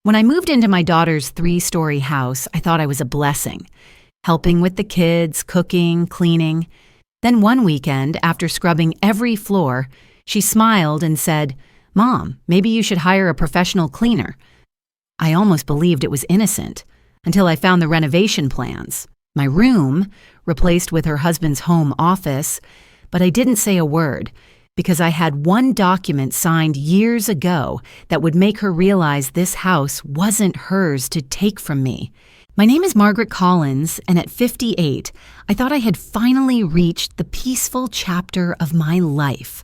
When I moved into my daughter's 3-story house, I thought I was a blessing, helping with the kids, cooking, cleaning. Then one weekend, after scrubbing every floor, she smiled and said, "Mom, maybe you should hire a professional cleaner." I almost believed it was innocent, until I found the renovation plans. My room, replaced with her husband's home office, but I didn't say a word, because I had one document signed years ago that would make her realize this house wasn't hers to take from me. My name is Margaret Collins, and at 58, I thought I had finally reached the peaceful chapter of my life.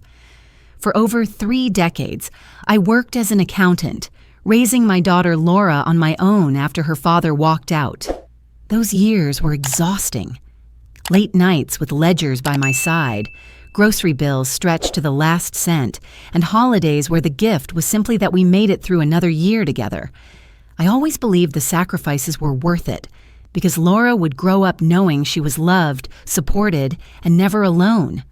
For over 3 decades, I worked as an accountant, raising my daughter Laura on my own after her father walked out. Those years were exhausting. Late nights with ledgers by my side, grocery bills stretched to the last cent, and holidays where the gift was simply that we made it through another year together. I always believed the sacrifices were worth it, because Laura would grow up knowing she was loved, supported, and never alone.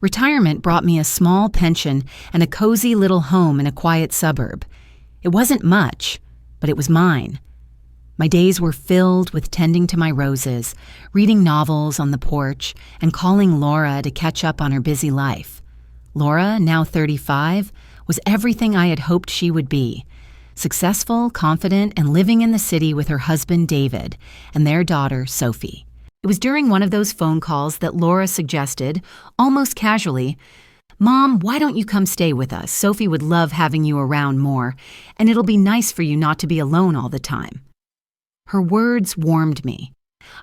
Retirement brought me a small pension and a cozy little home in a quiet suburb. It wasn't much, but it was mine. My days were filled with tending to my roses, reading novels on the porch, and calling Laura to catch up on her busy life. Laura, now 35, was everything I had hoped she would be. Successful, confident, and living in the city with her husband David and their daughter Sophie. It was during one of those phone calls that Laura suggested, almost casually, "Mom, why don't you come stay with us? Sophie would love having you around more, and it'll be nice for you not to be alone all the time." Her words warmed me.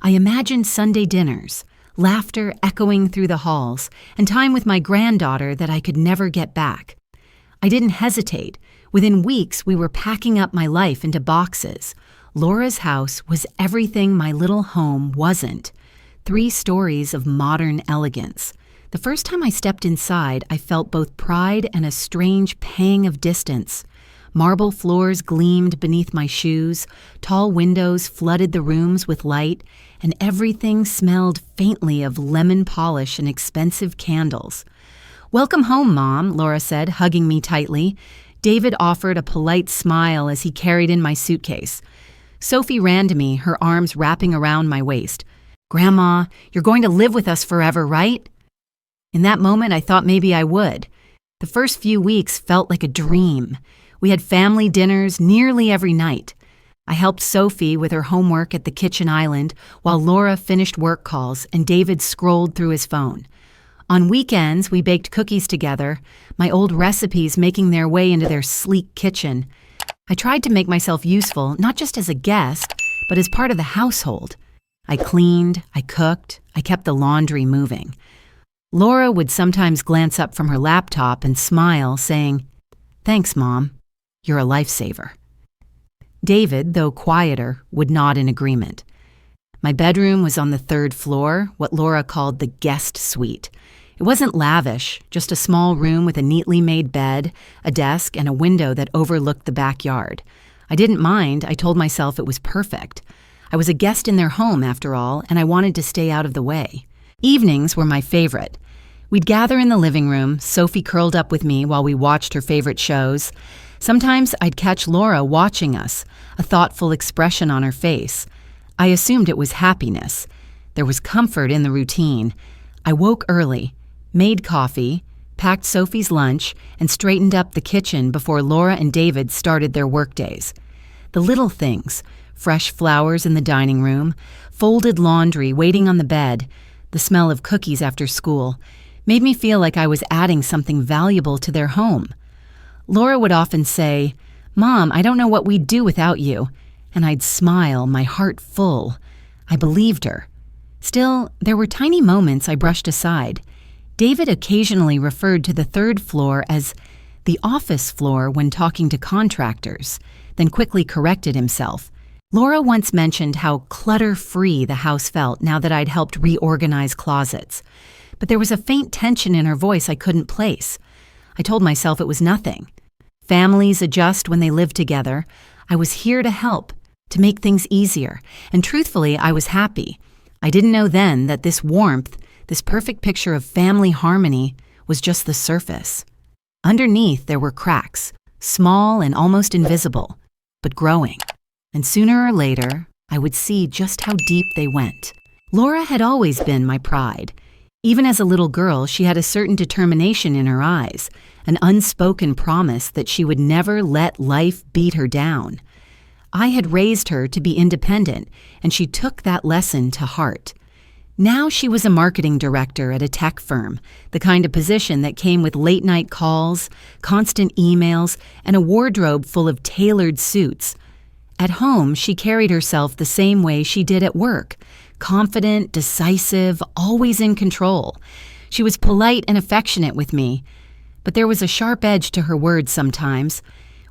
I imagined Sunday dinners, laughter echoing through the halls, and time with my granddaughter that I could never get back. I didn't hesitate. Within weeks, we were packing up my life into boxes. Laura's house was everything my little home wasn't. 3 stories of modern elegance. The first time I stepped inside, I felt both pride and a strange pang of distance. Marble floors gleamed beneath my shoes, tall windows flooded the rooms with light, and everything smelled faintly of lemon polish and expensive candles. "Welcome home, Mom," Laura said, hugging me tightly. David offered a polite smile as he carried in my suitcase. Sophie ran to me, her arms wrapping around my waist. "Grandma, you're going to live with us forever, right?" In that moment, I thought maybe I would. The first few weeks felt like a dream. We had family dinners nearly every night. I helped Sophie with her homework at the kitchen island while Laura finished work calls and David scrolled through his phone. On weekends, we baked cookies together, my old recipes making their way into their sleek kitchen. I tried to make myself useful, not just as a guest, but as part of the household. I cleaned, I cooked, I kept the laundry moving. Laura would sometimes glance up from her laptop and smile, saying, "Thanks, Mom. You're a lifesaver." David, though quieter, would nod in agreement. My bedroom was on the 3rd floor, what Laura called the guest suite. It wasn't lavish, just a small room with a neatly made bed, a desk, and a window that overlooked the backyard. I didn't mind. I told myself it was perfect. I was a guest in their home, after all, and I wanted to stay out of the way. Evenings were my favorite. We'd gather in the living room, Sophie curled up with me while we watched her favorite shows. Sometimes I'd catch Laura watching us, a thoughtful expression on her face. I assumed it was happiness. There was comfort in the routine. I woke early, made coffee, packed Sophie's lunch, and straightened up the kitchen before Laura and David started their workdays. The little things, fresh flowers in the dining room, folded laundry waiting on the bed, the smell of cookies after school, made me feel like I was adding something valuable to their home. Laura would often say, "Mom, I don't know what we'd do without you," and I'd smile, my heart full. I believed her. Still, there were tiny moments I brushed aside. David occasionally referred to the 3rd floor as the office floor when talking to contractors, then quickly corrected himself. Laura once mentioned how clutter-free the house felt now that I'd helped reorganize closets. But there was a faint tension in her voice I couldn't place. I told myself it was nothing. Families adjust when they live together. I was here to help, to make things easier, and truthfully, I was happy. I didn't know then that this warmth, this perfect picture of family harmony, was just the surface. Underneath, there were cracks, small and almost invisible, but growing. And sooner or later, I would see just how deep they went. Laura had always been my pride. Even as a little girl, she had a certain determination in her eyes, an unspoken promise that she would never let life beat her down. I had raised her to be independent, and she took that lesson to heart. Now she was a marketing director at a tech firm, the kind of position that came with late-night calls, constant emails, and a wardrobe full of tailored suits. At home, she carried herself the same way she did at work, confident, decisive, always in control. She was polite and affectionate with me, but there was a sharp edge to her words sometimes.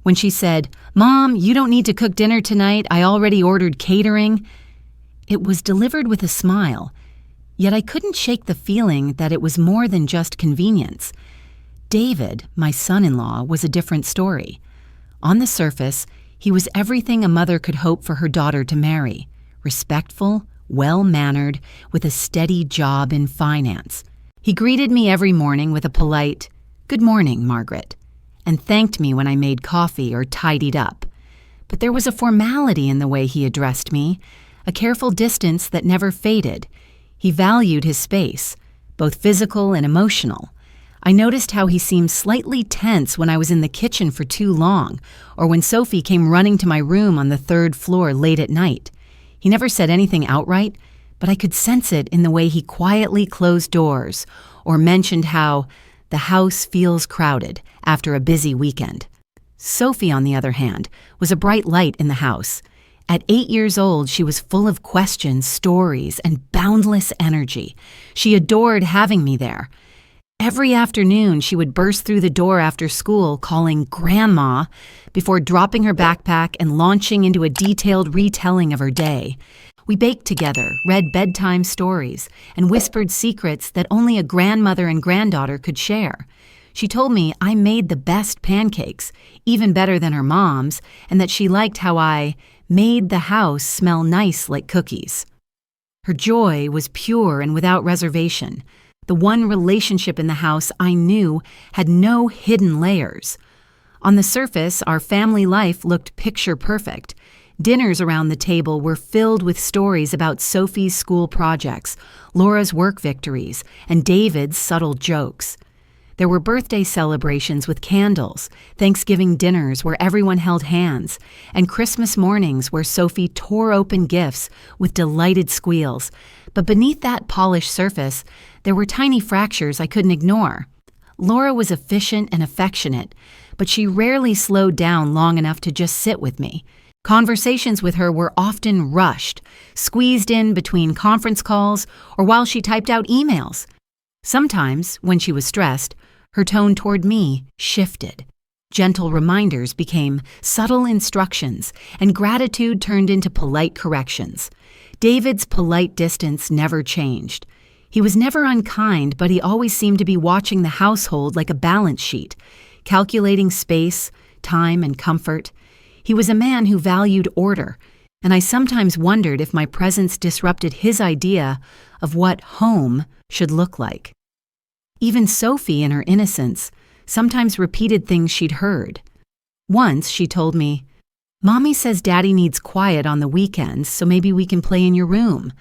When she said, "Mom, you don't need to cook dinner tonight, I already ordered catering," it was delivered with a smile, yet I couldn't shake the feeling that it was more than just convenience. David, my son-in-law, was a different story. On the surface, he was everything a mother could hope for her daughter to marry: respectful, well-mannered, with a steady job in finance. He greeted me every morning with a polite, "Good morning, Margaret," and thanked me when I made coffee or tidied up. But there was a formality in the way he addressed me, a careful distance that never faded. He valued his space, both physical and emotional. I noticed how he seemed slightly tense when I was in the kitchen for too long, or when Sophie came running to my room on the 3rd floor late at night. He never said anything outright, but I could sense it in the way he quietly closed doors or mentioned how the house feels crowded after a busy weekend. Sophie, on the other hand, was a bright light in the house. At 8 years old, she was full of questions, stories, and boundless energy. She adored having me there. Every afternoon, she would burst through the door after school, calling Grandma, before dropping her backpack and launching into a detailed retelling of her day. We baked together, read bedtime stories, and whispered secrets that only a grandmother and granddaughter could share. She told me I made the best pancakes, even better than her mom's, and that she liked how I made the house smell nice like cookies. Her joy was pure and without reservation. The one relationship in the house I knew had no hidden layers. On the surface, our family life looked picture perfect. Dinners around the table were filled with stories about Sophie's school projects, Laura's work victories, and David's subtle jokes. There were birthday celebrations with candles, Thanksgiving dinners where everyone held hands, and Christmas mornings where Sophie tore open gifts with delighted squeals. But beneath that polished surface, there were tiny fractures I couldn't ignore. Laura was efficient and affectionate, but she rarely slowed down long enough to just sit with me. Conversations with her were often rushed, squeezed in between conference calls or while she typed out emails. Sometimes, when she was stressed, her tone toward me shifted. Gentle reminders became subtle instructions, and gratitude turned into polite corrections. David's polite distance never changed. He was never unkind, but he always seemed to be watching the household like a balance sheet, calculating space, time, and comfort. He was a man who valued order, and I sometimes wondered if my presence disrupted his idea of what home should look like. Even Sophie, in her innocence, sometimes repeated things she'd heard. Once she told me, "Mommy says Daddy needs quiet on the weekends, so maybe we can play in your room."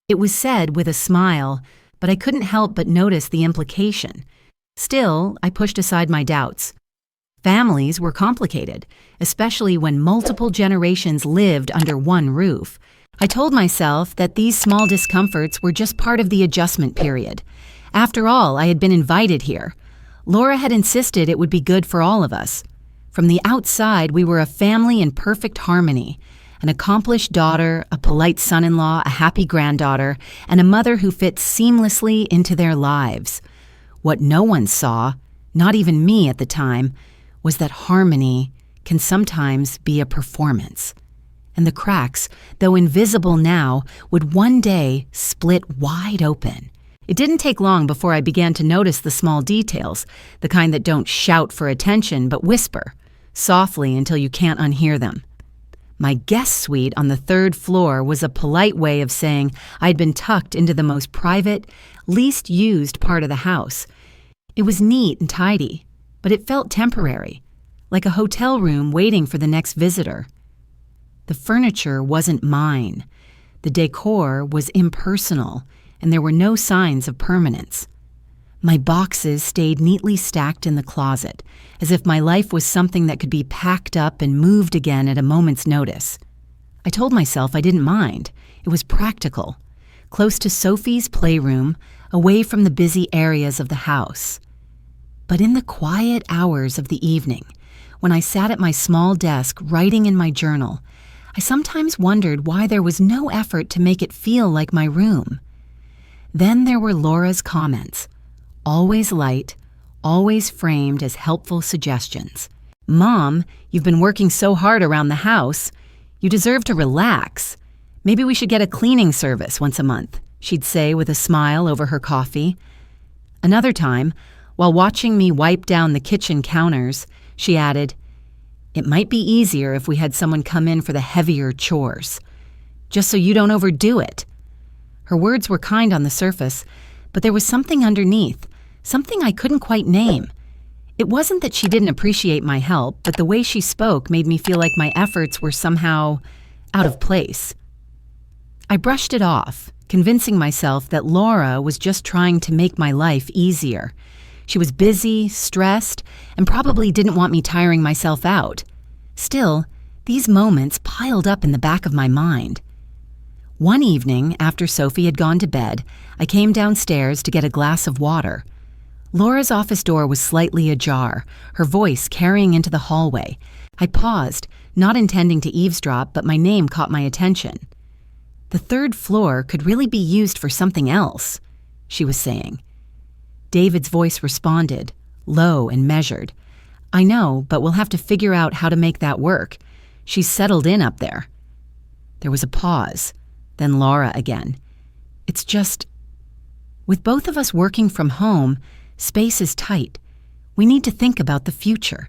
It was said with a smile, but I couldn't help but notice the implication. Still, I pushed aside my doubts. Families were complicated, especially when multiple generations lived under one roof. I told myself that these small discomforts were just part of the adjustment period. After all, I had been invited here. Laura had insisted it would be good for all of us. From the outside, we were a family in perfect harmony, an accomplished daughter, a polite son-in-law, a happy granddaughter, and a mother who fit seamlessly into their lives. What no one saw, not even me at the time, was that harmony can sometimes be a performance. And the cracks, though invisible now, would one day split wide open. It didn't take long before I began to notice the small details, the kind that don't shout for attention but whisper, softly until you can't unhear them. My guest suite on the 3rd floor was a polite way of saying I'd been tucked into the most private, least used part of the house. It was neat and tidy, but it felt temporary. like a hotel room waiting for the next visitor. The furniture wasn't mine. The decor was impersonal, and there were no signs of permanence. My boxes stayed neatly stacked in the closet, as if my life was something that could be packed up and moved again at a moment's notice. I told myself I didn't mind. It was practical, close to Sophie's playroom, away from the busy areas of the house. But in the quiet hours of the evening, when I sat at my small desk writing in my journal, I sometimes wondered why there was no effort to make it feel like my room. Then there were Laura's comments, always light, always framed as helpful suggestions. "Mom, you've been working so hard around the house. You deserve to relax. Maybe we should get a cleaning service once a month," she'd say with a smile over her coffee. Another time, while watching me wipe down the kitchen counters, she added, "It might be easier if we had someone come in for the heavier chores, just so you don't overdo it." Her words were kind on the surface, but there was something underneath, something I couldn't quite name. It wasn't that she didn't appreciate my help, but the way she spoke made me feel like my efforts were somehow out of place. I brushed it off, convincing myself that Laura was just trying to make my life easier. She was busy, stressed, and probably didn't want me tiring myself out. Still, these moments piled up in the back of my mind. One evening, after Sophie had gone to bed, I came downstairs to get a glass of water. Laura's office door was slightly ajar, her voice carrying into the hallway. I paused, not intending to eavesdrop, but my name caught my attention. "The third floor could really be used for something else," she was saying. David's voice responded, low and measured. "I know, but we'll have to figure out how to make that work. She's settled in up there." There was a pause, then Laura again. "It's just, with both of us working from home, space is tight. We need to think about the future."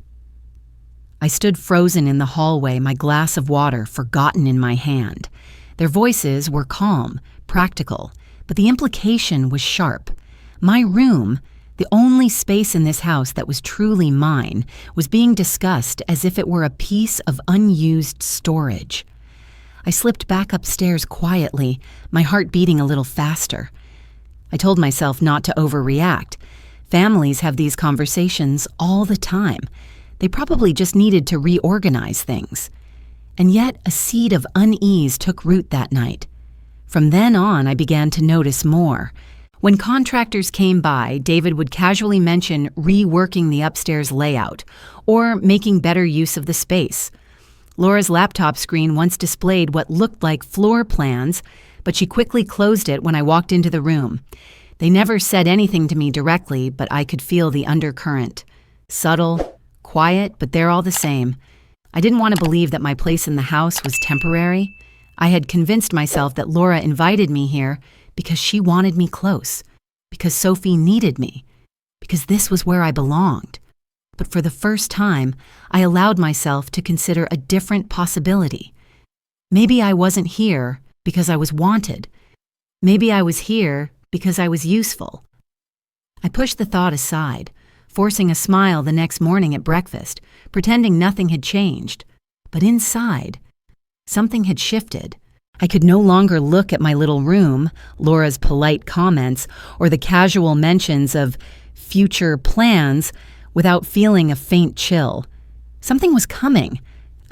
I stood frozen in the hallway, my glass of water forgotten in my hand. Their voices were calm, practical, but the implication was sharp. My room, the only space in this house that was truly mine, was being discussed as if it were a piece of unused storage. I slipped back upstairs quietly, my heart beating a little faster. I told myself not to overreact. Families have these conversations all the time. They probably just needed to reorganize things. And yet a seed of unease took root that night. From then on, I began to notice more. When contractors came by, David would casually mention reworking the upstairs layout or making better use of the space. Laura's laptop screen once displayed what looked like floor plans, but she quickly closed it when I walked into the room. They never said anything to me directly, but I could feel the undercurrent. Subtle, quiet, but they're all the same. I didn't want to believe that my place in the house was temporary. I had convinced myself that Laura invited me here because she wanted me close, because Sophie needed me, because this was where I belonged. But for the first time, I allowed myself to consider a different possibility. Maybe I wasn't here because I was wanted. Maybe I was here because I was useful. I pushed the thought aside, forcing a smile the next morning at breakfast, pretending nothing had changed. But inside, something had shifted. I could no longer look at my little room, Laura's polite comments, or the casual mentions of future plans without feeling a faint chill. Something was coming.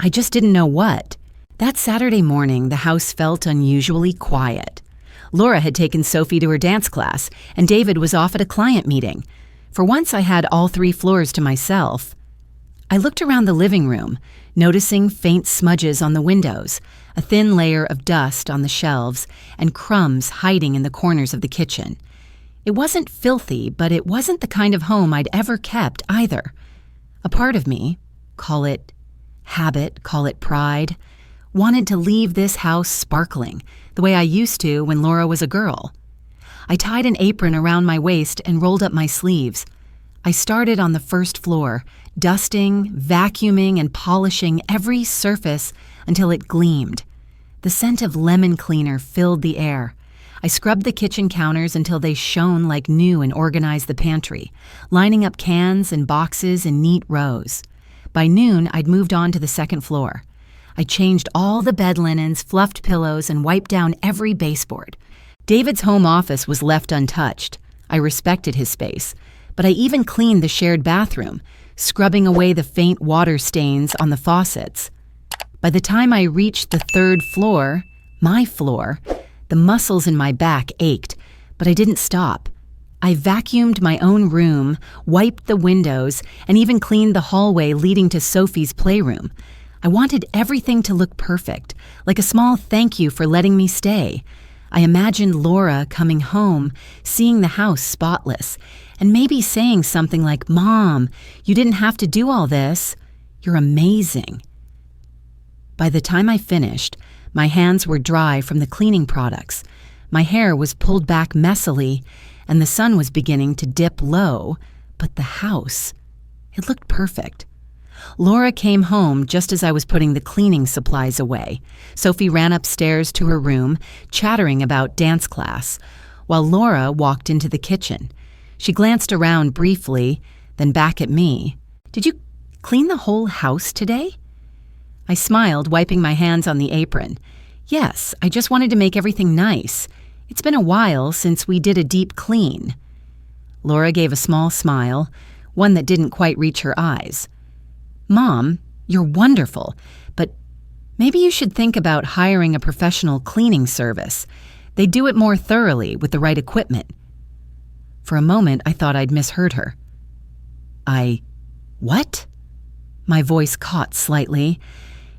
I just didn't know what. That Saturday morning, the house felt unusually quiet. Laura had taken Sophie to her dance class, and David was off at a client meeting. For once, I had all 3 floors to myself. I looked around the living room, noticing faint smudges on the windows, a thin layer of dust on the shelves, and crumbs hiding in the corners of the kitchen. It wasn't filthy, but it wasn't the kind of home I'd ever kept either. A part of me, call it habit, call it pride, wanted to leave this house sparkling, the way I used to when Laura was a girl. I tied an apron around my waist and rolled up my sleeves. I started on the first floor, dusting, vacuuming, and polishing every surface until it gleamed. The scent of lemon cleaner filled the air. I scrubbed the kitchen counters until they shone like new and organized the pantry, lining up cans and boxes in neat rows. By noon, I'd moved on to the second floor. I changed all the bed linens, fluffed pillows, and wiped down every baseboard. David's home office was left untouched. I respected his space, but I even cleaned the shared bathroom, scrubbing away the faint water stains on the faucets. By the time I reached the third floor, my floor, the muscles in my back ached, but I didn't stop. I vacuumed my own room, wiped the windows, and even cleaned the hallway leading to Sophie's playroom. I wanted everything to look perfect, like a small thank you for letting me stay. I imagined Laura coming home, seeing the house spotless, and maybe saying something like, "Mom, you didn't have to do all this. You're amazing." By the time I finished, my hands were dry from the cleaning products. My hair was pulled back messily, and the sun was beginning to dip low, but the house, it looked perfect. Laura came home just as I was putting the cleaning supplies away. Sophie ran upstairs to her room, chattering about dance class, while Laura walked into the kitchen. She glanced around briefly, then back at me. "Did you clean the whole house today?" I smiled, wiping my hands on the apron. "Yes, I just wanted to make everything nice. It's been a while since we did a deep clean." Laura gave a small smile, one that didn't quite reach her eyes. "Mom, you're wonderful, but maybe you should think about hiring a professional cleaning service. They do it more thoroughly with the right equipment." For a moment, I thought I'd misheard her. What? My voice caught slightly.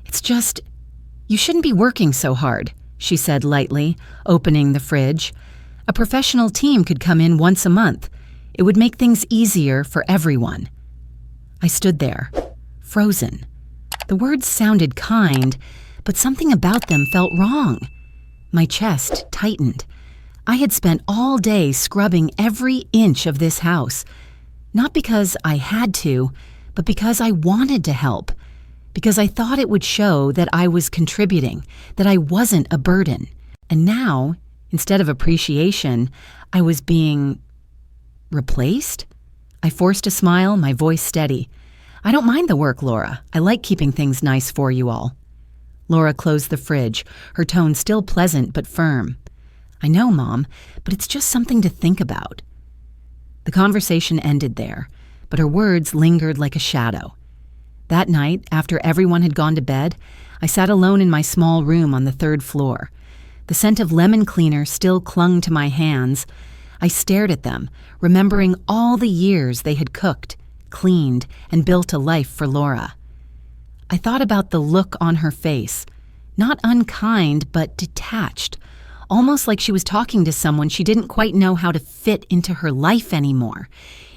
"It's just, you shouldn't be working so hard," she said lightly, opening the fridge. "A professional team could come in once a month. It would make things easier for everyone." I stood there, frozen. The words sounded kind, but something about them felt wrong. My chest tightened. I had spent all day scrubbing every inch of this house, not because I had to, but because I wanted to help, because I thought it would show that I was contributing, that I wasn't a burden. And now, instead of appreciation, I was being replaced? I forced a smile, my voice steady. "I don't mind the work, Laura. I like keeping things nice for you all." Laura closed the fridge, her tone still pleasant but firm. "I know, Mom, but it's just something to think about." The conversation ended there, but her words lingered like a shadow. That night, after everyone had gone to bed, I sat alone in my small room on the third floor. The scent of lemon cleaner still clung to my hands. I stared at them, remembering all the years they had cooked, cleaned, and built a life for Laura. I thought about the look on her face, not unkind, but detached, almost like she was talking to someone she didn't quite know how to fit into her life anymore.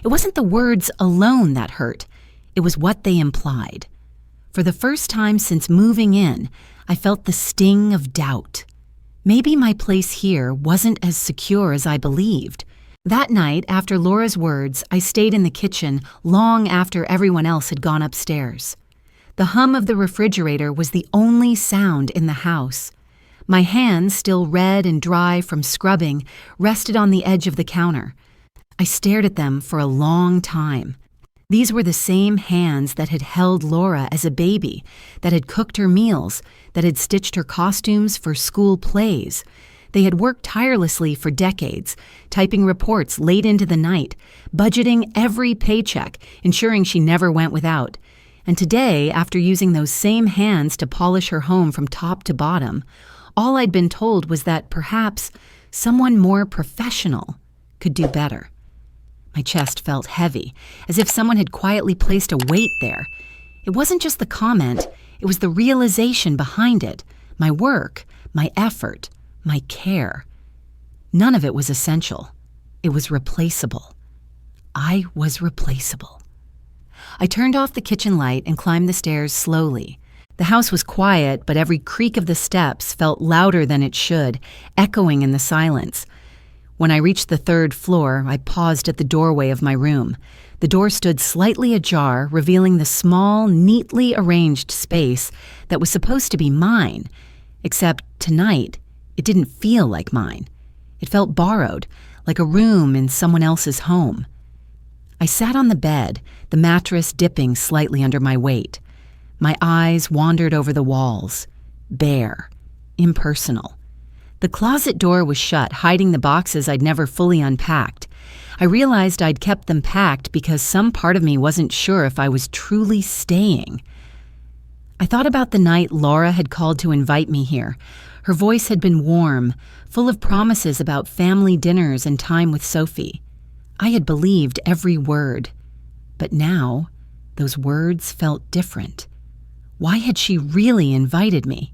It wasn't the words alone that hurt. It was what they implied. For the first time since moving in, I felt the sting of doubt. Maybe my place here wasn't as secure as I believed. That night, after Laura's words, I stayed in the kitchen long after everyone else had gone upstairs. The hum of the refrigerator was the only sound in the house. My hands, still red and dry from scrubbing, rested on the edge of the counter. I stared at them for a long time. These were the same hands that had held Laura as a baby, that had cooked her meals, that had stitched her costumes for school plays. They had worked tirelessly for decades, typing reports late into the night, budgeting every paycheck, ensuring she never went without. And today, after using those same hands to polish her home from top to bottom, all I'd been told was that perhaps someone more professional could do better. My chest felt heavy, as if someone had quietly placed a weight there. It wasn't just the comment, it was the realization behind it. My work, my effort, my care. None of it was essential. It was replaceable. I was replaceable. I turned off the kitchen light and climbed the stairs slowly. The house was quiet, but every creak of the steps felt louder than it should, echoing in the silence. When I reached the third floor, I paused at the doorway of my room. The door stood slightly ajar, revealing the small, neatly arranged space that was supposed to be mine. Except tonight, it didn't feel like mine. It felt borrowed, like a room in someone else's home. I sat on the bed, the mattress dipping slightly under my weight. My eyes wandered over the walls. Bare. Impersonal. The closet door was shut, hiding the boxes I'd never fully unpacked. I realized I'd kept them packed because some part of me wasn't sure if I was truly staying. I thought about the night Laura had called to invite me here. Her voice had been warm, full of promises about family dinners and time with Sophie. I had believed every word. But now, those words felt different. Why had she really invited me?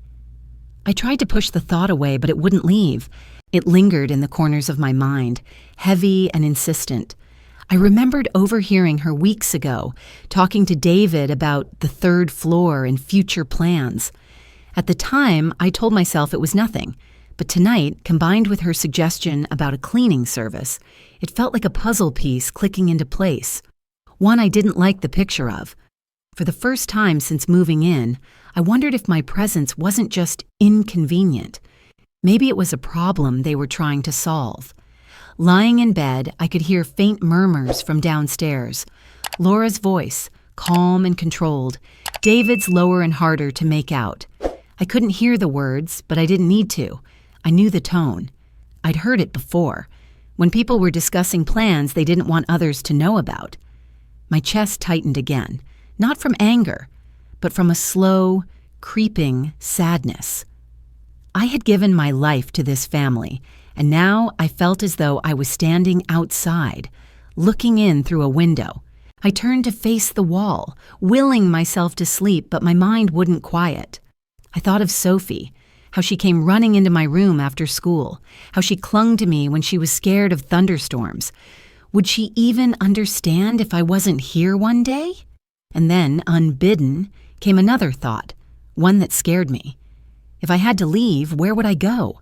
I tried to push the thought away, but it wouldn't leave. It lingered in the corners of my mind, heavy and insistent. I remembered overhearing her weeks ago, talking to David about the third floor and future plans. At the time, I told myself it was nothing, but tonight, combined with her suggestion about a cleaning service, it felt like a puzzle piece clicking into place, one I didn't like the picture of. For the first time since moving in, I wondered if my presence wasn't just inconvenient. Maybe it was a problem they were trying to solve. Lying in bed, I could hear faint murmurs from downstairs. Laura's voice, calm and controlled, David's lower and harder to make out. I couldn't hear the words, but I didn't need to. I knew the tone. I'd heard it before, when people were discussing plans they didn't want others to know about. My chest tightened again, not from anger, but from a slow, creeping sadness. I had given my life to this family, and now I felt as though I was standing outside, looking in through a window. I turned to face the wall, willing myself to sleep, but my mind wouldn't quiet. I thought of Sophie, how she came running into my room after school, how she clung to me when she was scared of thunderstorms. Would she even understand if I wasn't here one day? And then, unbidden, came another thought, one that scared me. If I had to leave, where would I go?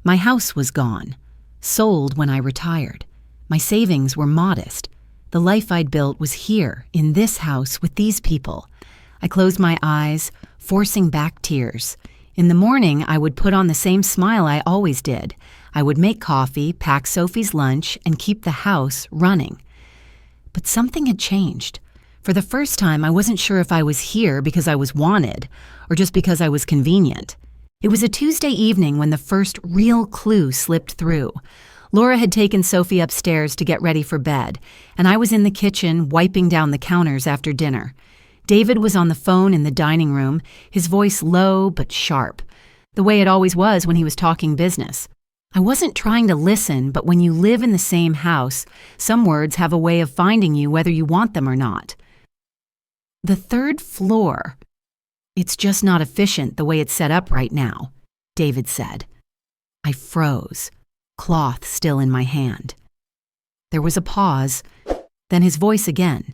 My house was gone, sold when I retired. My savings were modest. The life I'd built was here, in this house, with these people. I closed my eyes, forcing back tears. In the morning, I would put on the same smile I always did. I would make coffee, pack Sophie's lunch, and keep the house running. But something had changed. For the first time, I wasn't sure if I was here because I was wanted, or just because I was convenient. It was a Tuesday evening when the first real clue slipped through. Laura had taken Sophie upstairs to get ready for bed, and I was in the kitchen wiping down the counters after dinner. David was on the phone in the dining room, his voice low but sharp, the way it always was when he was talking business. I wasn't trying to listen, but when you live in the same house, some words have a way of finding you whether you want them or not. The third floor. It's just not efficient the way it's set up right now, David said. I froze, cloth still in my hand. There was a pause, then his voice again.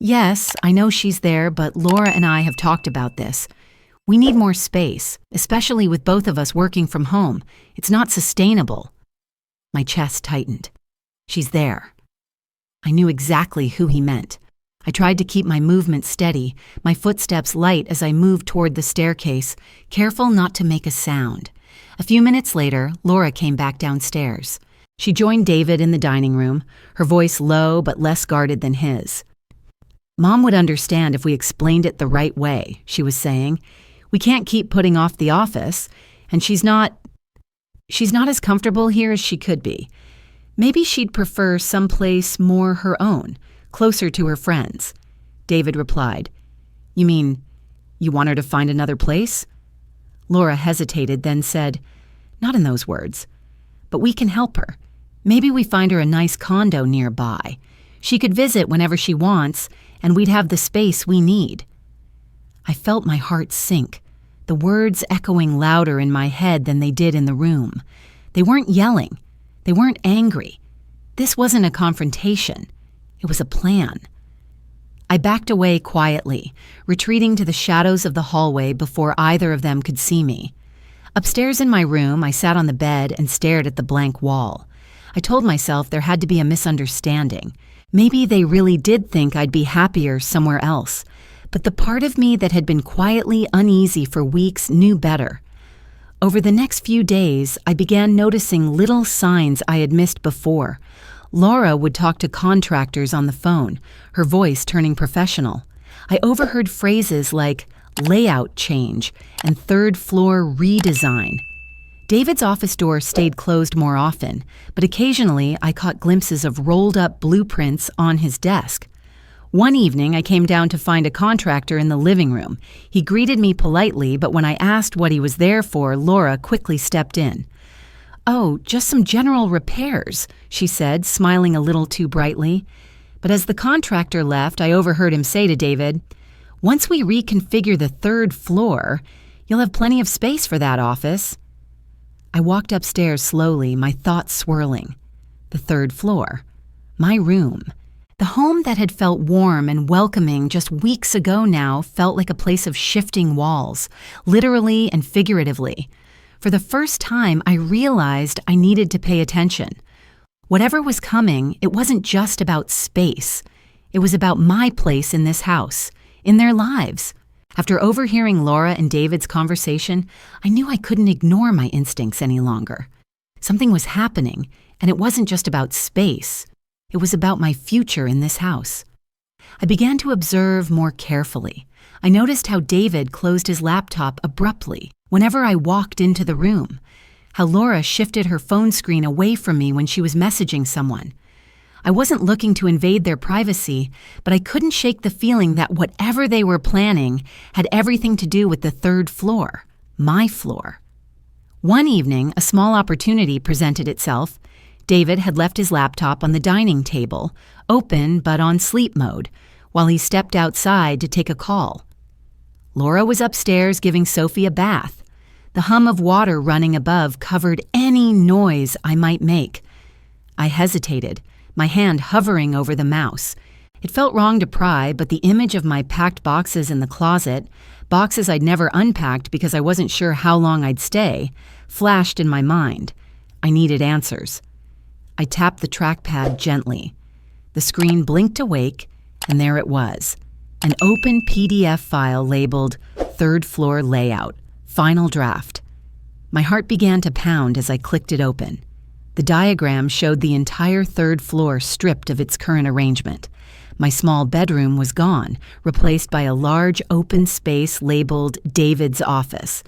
Yes, I know she's there, but Laura and I have talked about this. We need more space, especially with both of us working from home. It's not sustainable. My chest tightened. She's there. I knew exactly who he meant. I tried to keep my movement steady, my footsteps light as I moved toward the staircase, careful not to make a sound. A few minutes later, Laura came back downstairs. She joined David in the dining room, her voice low but less guarded than his. Mom would understand if we explained it the right way, she was saying. We can't keep putting off the office, and she's not as comfortable here as she could be. Maybe she'd prefer someplace more her own, closer to her friends. David replied. You mean, you want her to find another place? Laura hesitated, then said, Not in those words. But we can help her. Maybe we find her a nice condo nearby. She could visit whenever she wants, and we'd have the space we need. I felt my heart sink, the words echoing louder in my head than they did in the room. They weren't yelling. They weren't angry. This wasn't a confrontation. It was a plan. I backed away quietly, retreating to the shadows of the hallway before either of them could see me. Upstairs in my room, I sat on the bed and stared at the blank wall. I told myself there had to be a misunderstanding. Maybe they really did think I'd be happier somewhere else. But the part of me that had been quietly uneasy for weeks knew better. Over the next few days, I began noticing little signs I had missed before. Laura would talk to contractors on the phone, her voice turning professional. I overheard phrases like layout change and third floor redesign. David's office door stayed closed more often, but occasionally I caught glimpses of rolled-up blueprints on his desk. One evening, I came down to find a contractor in the living room. He greeted me politely, but when I asked what he was there for, Laura quickly stepped in. "Oh, just some general repairs," she said, smiling a little too brightly. But as the contractor left, I overheard him say to David, "Once we reconfigure the third floor, you'll have plenty of space for that office." I walked upstairs slowly, my thoughts swirling. The third floor. My room. The home that had felt warm and welcoming just weeks ago now felt like a place of shifting walls, literally and figuratively. For the first time, I realized I needed to pay attention. Whatever was coming, it wasn't just about space. It was about my place in this house, in their lives. After overhearing Laura and David's conversation, I knew I couldn't ignore my instincts any longer. Something was happening, and it wasn't just about space. It was about my future in this house. I began to observe more carefully. I noticed how David closed his laptop abruptly whenever I walked into the room, how Laura shifted her phone screen away from me when she was messaging someone. I wasn't looking to invade their privacy, but I couldn't shake the feeling that whatever they were planning had everything to do with the third floor, my floor. One evening, a small opportunity presented itself. David had left his laptop on the dining table, open but on sleep mode, while he stepped outside to take a call. Laura was upstairs giving Sophie a bath. The hum of water running above covered any noise I might make. I hesitated, my hand hovering over the mouse. It felt wrong to pry, but the image of my packed boxes in the closet, boxes I'd never unpacked because I wasn't sure how long I'd stay, flashed in my mind. I needed answers. I tapped the trackpad gently. The screen blinked awake, and there it was, an open PDF file labeled Third Floor Layout, Final Draft. My heart began to pound as I clicked it open. The diagram showed the entire third floor stripped of its current arrangement. My small bedroom was gone, replaced by a large open space labeled David's office.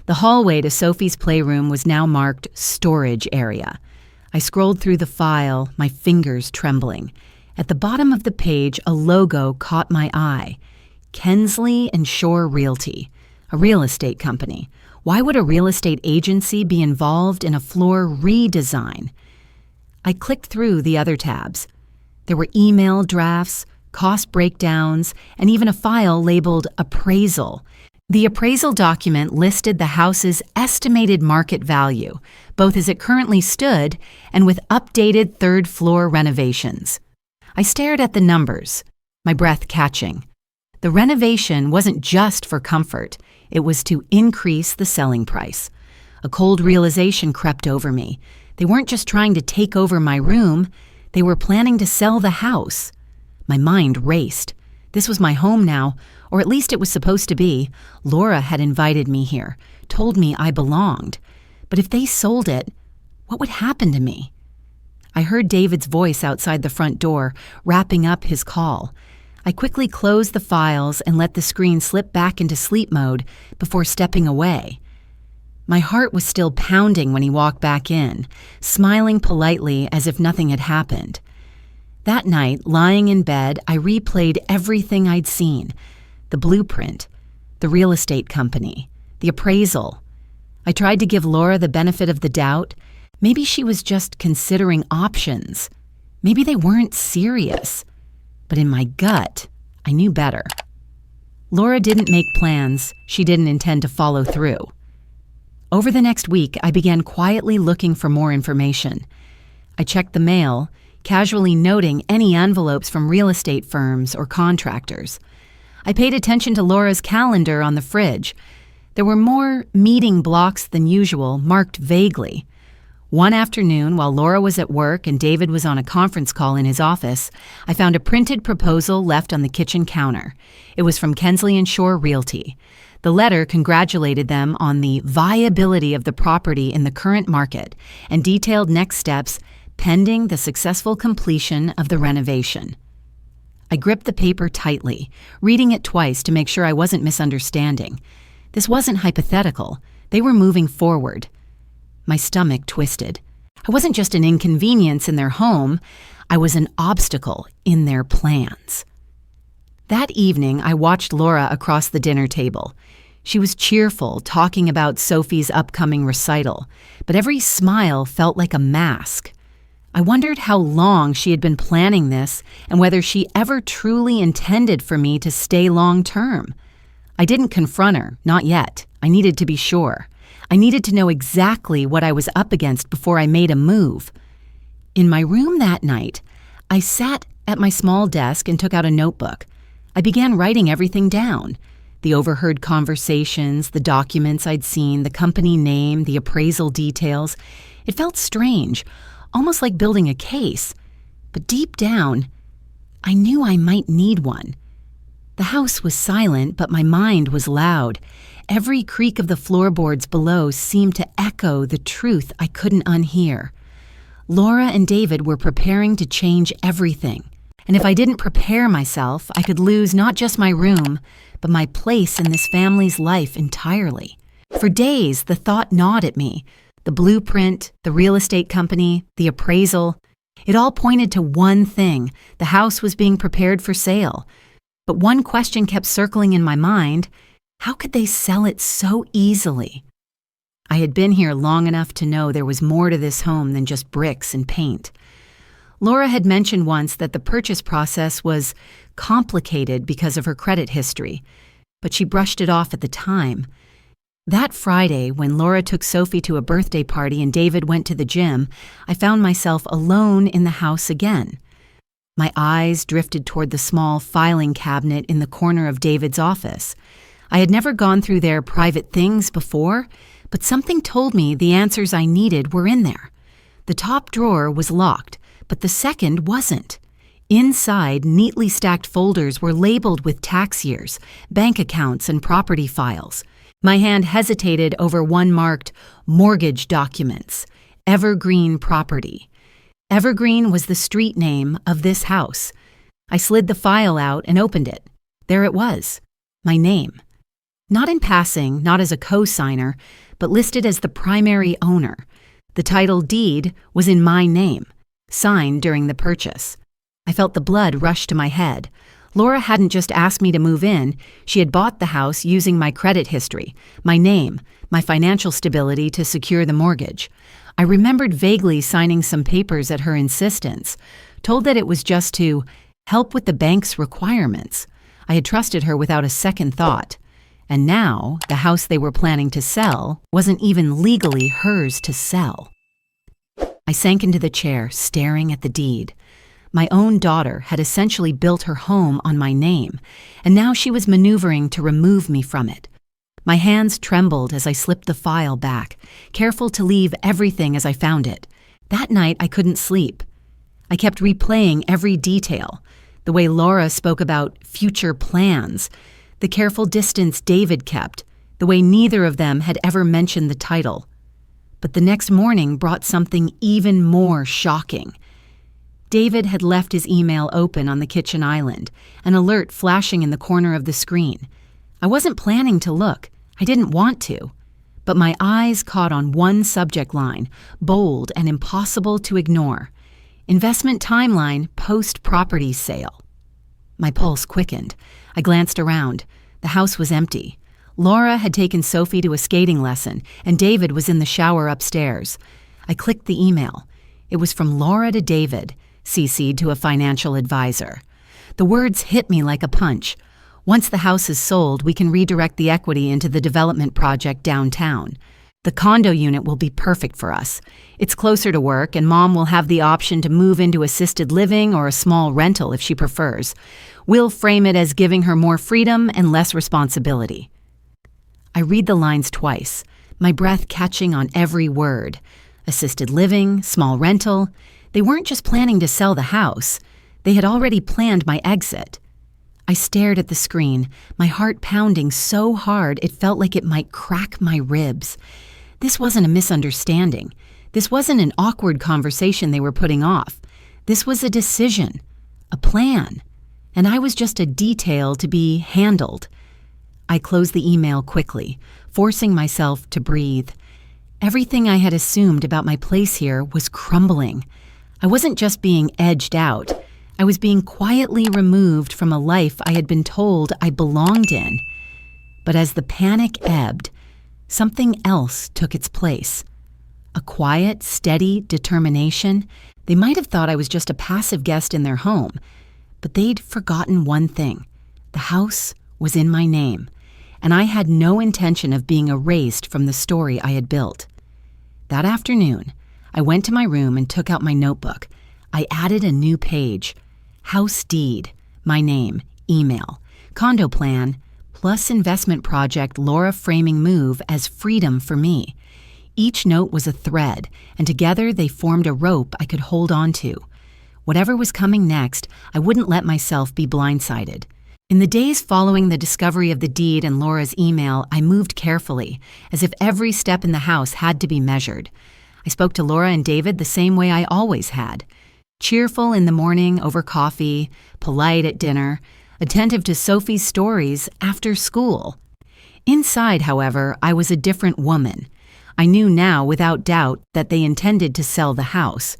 The hallway to Sophie's playroom was now marked Storage Area. I scrolled through the file, my fingers trembling. At the bottom of the page, a logo caught my eye. Kensley and Shore Realty, a real estate company. Why would a real estate agency be involved in a floor redesign? I clicked through the other tabs. There were email drafts, cost breakdowns, and even a file labeled Appraisal. The appraisal document listed the house's estimated market value, both as it currently stood and with updated third-floor renovations. I stared at the numbers, my breath catching. The renovation wasn't just for comfort. It was to increase the selling price. A cold realization crept over me. They weren't just trying to take over my room. They were planning to sell the house. My mind raced. This was my home now, or at least it was supposed to be. Laura had invited me here, told me I belonged. But if they sold it, what would happen to me? I heard David's voice outside the front door, wrapping up his call. I quickly closed the files and let the screen slip back into sleep mode before stepping away. My heart was still pounding when he walked back in, smiling politely as if nothing had happened. That night, lying in bed, I replayed everything I'd seen. The blueprint, the real estate company, the appraisal. I tried to give Laura the benefit of the doubt. Maybe she was just considering options. Maybe they weren't serious. But in my gut, I knew better. Laura didn't make plans she didn't intend to follow through. Over the next week, I began quietly looking for more information. I checked the mail, casually noting any envelopes from real estate firms or contractors. I paid attention to Laura's calendar on the fridge. There were more meeting blocks than usual, marked vaguely. One afternoon, while Laura was at work and David was on a conference call in his office, I found a printed proposal left on the kitchen counter. It was from Kensley and Shore Realty. The letter congratulated them on the viability of the property in the current market and detailed next steps pending the successful completion of the renovation. I gripped the paper tightly, reading it twice to make sure I wasn't misunderstanding. This wasn't hypothetical. They were moving forward. My stomach twisted. I wasn't just an inconvenience in their home. I was an obstacle in their plans. That evening, I watched Laura across the dinner table. She was cheerful, talking about Sophie's upcoming recital, but every smile felt like a mask. I wondered how long she had been planning this and whether she ever truly intended for me to stay long term. I didn't confront her, not yet. I needed to be sure. I needed to know exactly what I was up against before I made a move. In my room that night, I sat at my small desk and took out a notebook. I began writing everything down. The overheard conversations, the documents I'd seen, the company name, the appraisal details. It felt strange, almost like building a case. But deep down, I knew I might need one. The house was silent, but my mind was loud. Every creak of the floorboards below seemed to echo the truth I couldn't unhear. Laura and David were preparing to change everything. And if I didn't prepare myself, I could lose not just my room, but my place in this family's life entirely. For days, the thought gnawed at me. The blueprint, the real estate company, the appraisal. It all pointed to one thing. The house was being prepared for sale. But one question kept circling in my mind. How could they sell it so easily? I had been here long enough to know there was more to this home than just bricks and paint. Laura had mentioned once that the purchase process was complicated because of her credit history, but she brushed it off at the time. That Friday, when Laura took Sophie to a birthday party and David went to the gym, I found myself alone in the house again. My eyes drifted toward the small filing cabinet in the corner of David's office. I had never gone through their private things before, but something told me the answers I needed were in there. The top drawer was locked, but the second wasn't. Inside, neatly stacked folders were labeled with tax years, bank accounts, and property files. My hand hesitated over one marked mortgage documents, Evergreen Property. Evergreen was the street name of this house. I slid the file out and opened it. There it was, my name. Not in passing, not as a co-signer, but listed as the primary owner. The title deed was in my name, signed during the purchase. I felt the blood rush to my head. Laura hadn't just asked me to move in. She had bought the house using my credit history, my name, my financial stability to secure the mortgage. I remembered vaguely signing some papers at her insistence, told that it was just to help with the bank's requirements. I had trusted her without a second thought. And now, the house they were planning to sell wasn't even legally hers to sell. I sank into the chair, staring at the deed. My own daughter had essentially built her home on my name, and now she was maneuvering to remove me from it. My hands trembled as I slipped the file back, careful to leave everything as I found it. That night, I couldn't sleep. I kept replaying every detail, the way Laura spoke about future plans, the careful distance David kept, the way neither of them had ever mentioned the title. But the next morning brought something even more shocking. David had left his email open on the kitchen island, an alert flashing in the corner of the screen. I wasn't planning to look. I didn't want to. But my eyes caught on one subject line, bold and impossible to ignore. Investment timeline post-property sale. My pulse quickened. I glanced around. The house was empty. Laura had taken Sophie to a skating lesson, and David was in the shower upstairs. I clicked the email. It was from Laura to David, CC'd to a financial advisor. The words hit me like a punch. Once the house is sold, we can redirect the equity into the development project downtown. The condo unit will be perfect for us. It's closer to work, and Mom will have the option to move into assisted living or a small rental if she prefers. We'll frame it as giving her more freedom and less responsibility. I read the lines twice, my breath catching on every word. Assisted living, small rental. They weren't just planning to sell the house. They had already planned my exit. I stared at the screen, my heart pounding so hard it felt like it might crack my ribs. This wasn't a misunderstanding. This wasn't an awkward conversation they were putting off. This was a decision, a plan, and I was just a detail to be handled. I closed the email quickly, forcing myself to breathe. Everything I had assumed about my place here was crumbling. I wasn't just being edged out. I was being quietly removed from a life I had been told I belonged in. But as the panic ebbed, something else took its place. A quiet, steady determination. They might have thought I was just a passive guest in their home, but they'd forgotten one thing. The house was in my name, and I had no intention of being erased from the story I had built. That afternoon, I went to my room and took out my notebook. I added a new page. House deed, my name, email, condo plan, plus investment project Laura framing move as freedom for me. Each note was a thread, and together they formed a rope I could hold on to. Whatever was coming next, I wouldn't let myself be blindsided. In the days following the discovery of the deed and Laura's email, I moved carefully, as if every step in the house had to be measured. I spoke to Laura and David the same way I always had. Cheerful in the morning over coffee, polite at dinner, attentive to Sophie's stories after school. Inside, however, I was a different woman. I knew now without doubt that they intended to sell the house.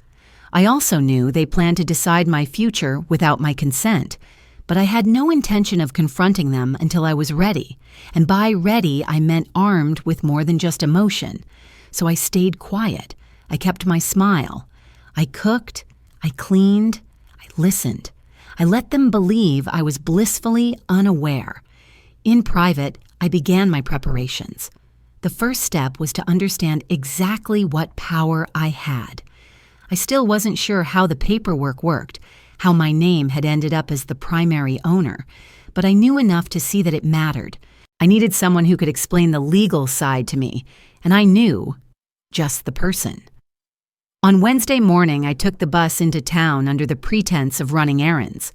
I also knew they planned to decide my future without my consent, but I had no intention of confronting them until I was ready, and by ready I meant armed with more than just emotion. So I stayed quiet. I kept my smile. I cooked, I cleaned, I listened. I let them believe I was blissfully unaware. In private, I began my preparations. The first step was to understand exactly what power I had. I still wasn't sure how the paperwork worked, how my name had ended up as the primary owner, but I knew enough to see that it mattered. I needed someone who could explain the legal side to me, and I knew just the person. On Wednesday morning, I took the bus into town under the pretense of running errands.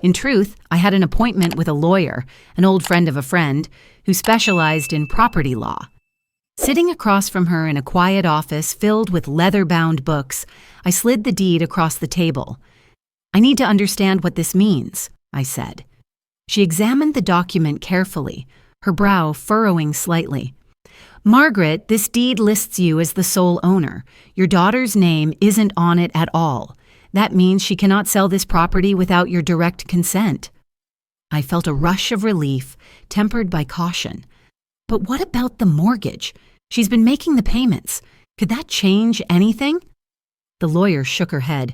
In truth, I had an appointment with a lawyer, an old friend of a friend, who specialized in property law. Sitting across from her in a quiet office filled with leather-bound books, I slid the deed across the table. "I need to understand what this means," I said. She examined the document carefully, her brow furrowing slightly. "Margaret, this deed lists you as the sole owner. Your daughter's name isn't on it at all. That means she cannot sell this property without your direct consent." I felt a rush of relief, tempered by caution. But what about the mortgage? She's been making the payments. Could that change anything? The lawyer shook her head.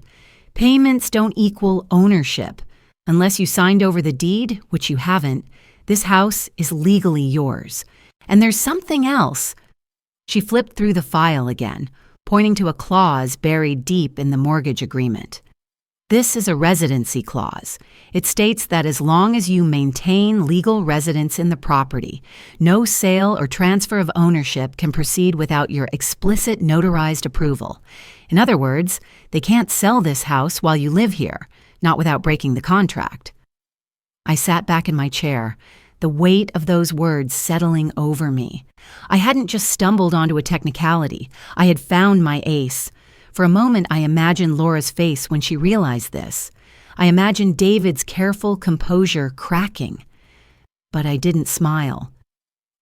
"Payments don't equal ownership. Unless you signed over the deed, which you haven't, this house is legally yours. And there's something else." She flipped through the file again, pointing to a clause buried deep in the mortgage agreement. "This is a residency clause. It states that as long as you maintain legal residence in the property, no sale or transfer of ownership can proceed without your explicit notarized approval. In other words, they can't sell this house while you live here, not without breaking the contract." I sat back in my chair, the weight of those words settling over me. I hadn't just stumbled onto a technicality. I had found my ace. For a moment, I imagined Laura's face when she realized this. I imagined David's careful composure cracking. But I didn't smile.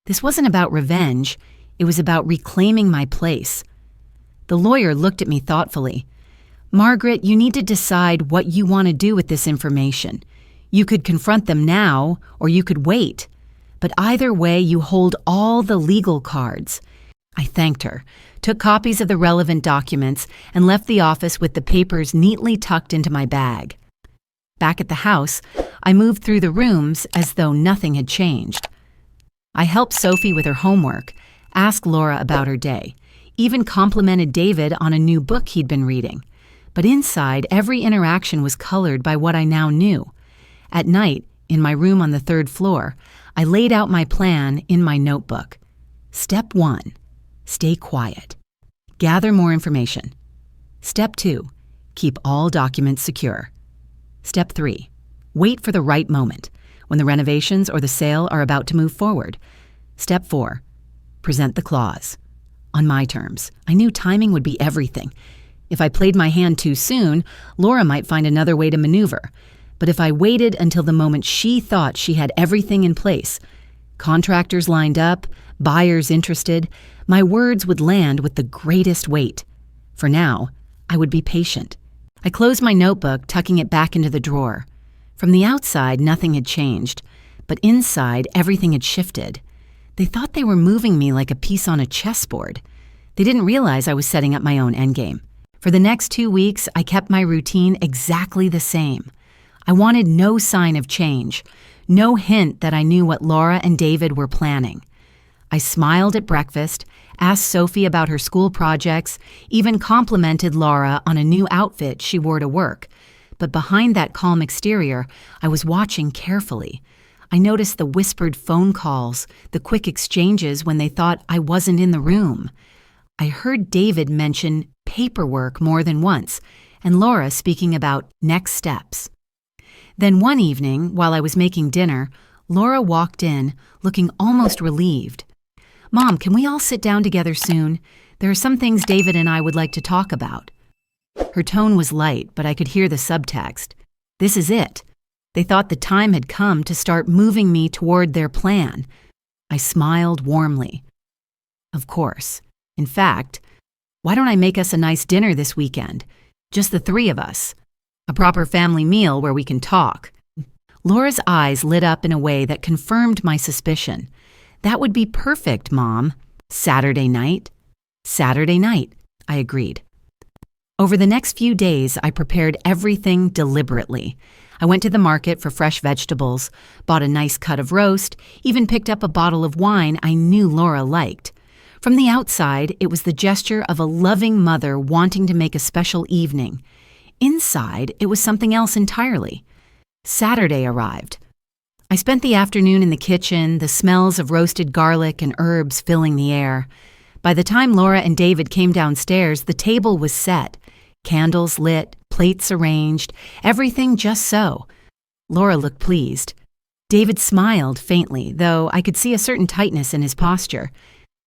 This wasn't about revenge. It was about reclaiming my place. The lawyer looked at me thoughtfully. "Margaret, you need to decide what you want to do with this information. You could confront them now, or you could wait. But either way, you hold all the legal cards." I thanked her, took copies of the relevant documents, and left the office with the papers neatly tucked into my bag. Back at the house, I moved through the rooms as though nothing had changed. I helped Sophie with her homework, asked Laura about her day, even complimented David on a new book he'd been reading. But inside, every interaction was colored by what I now knew. At night, in my room on the 3rd floor, I laid out my plan in my notebook. Step 1. Stay quiet. Gather more information. Step 2. Keep all documents secure. Step 3. Wait for the right moment, when the renovations or the sale are about to move forward. Step 4. Present the clause. on my terms. I knew timing would be everything. If I played my hand too soon, Laura might find another way to maneuver. But if I waited until the moment she thought she had everything in place, contractors lined up, buyers interested, my words would land with the greatest weight. For now, I would be patient. I closed my notebook, tucking it back into the drawer. From the outside, nothing had changed, but inside, everything had shifted. They thought they were moving me like a piece on a chessboard. They didn't realize I was setting up my own endgame. For the next 2 weeks, I kept my routine exactly the same. I wanted no sign of change, no hint that I knew what Laura and David were planning. I smiled at breakfast, asked Sophie about her school projects, even complimented Laura on a new outfit she wore to work. But behind that calm exterior, I was watching carefully. I noticed the whispered phone calls, the quick exchanges when they thought I wasn't in the room. I heard David mention paperwork more than once, and Laura speaking about next steps. Then one evening, while I was making dinner, Laura walked in, looking almost relieved. "Mom, can we all sit down together soon? There are some things David and I would like to talk about." Her tone was light, but I could hear the subtext. This is it. They thought the time had come to start moving me toward their plan. I smiled warmly. Of course. In fact, why don't I make us a nice dinner this weekend? Just the three of us. A proper family meal where we can talk. Laura's eyes lit up in a way that confirmed my suspicion. That would be perfect, Mom. Saturday night? Saturday night, I agreed. Over the next few days, I prepared everything deliberately. I went to the market for fresh vegetables, bought a nice cut of roast, even picked up a bottle of wine I knew Laura liked. From the outside, it was the gesture of a loving mother wanting to make a special evening. Inside, it was something else entirely. Saturday arrived. I spent the afternoon in the kitchen, the smells of roasted garlic and herbs filling the air. By the time Laura and David came downstairs, the table was set. Candles lit, plates arranged, everything just so. Laura looked pleased. David smiled faintly, though I could see a certain tightness in his posture.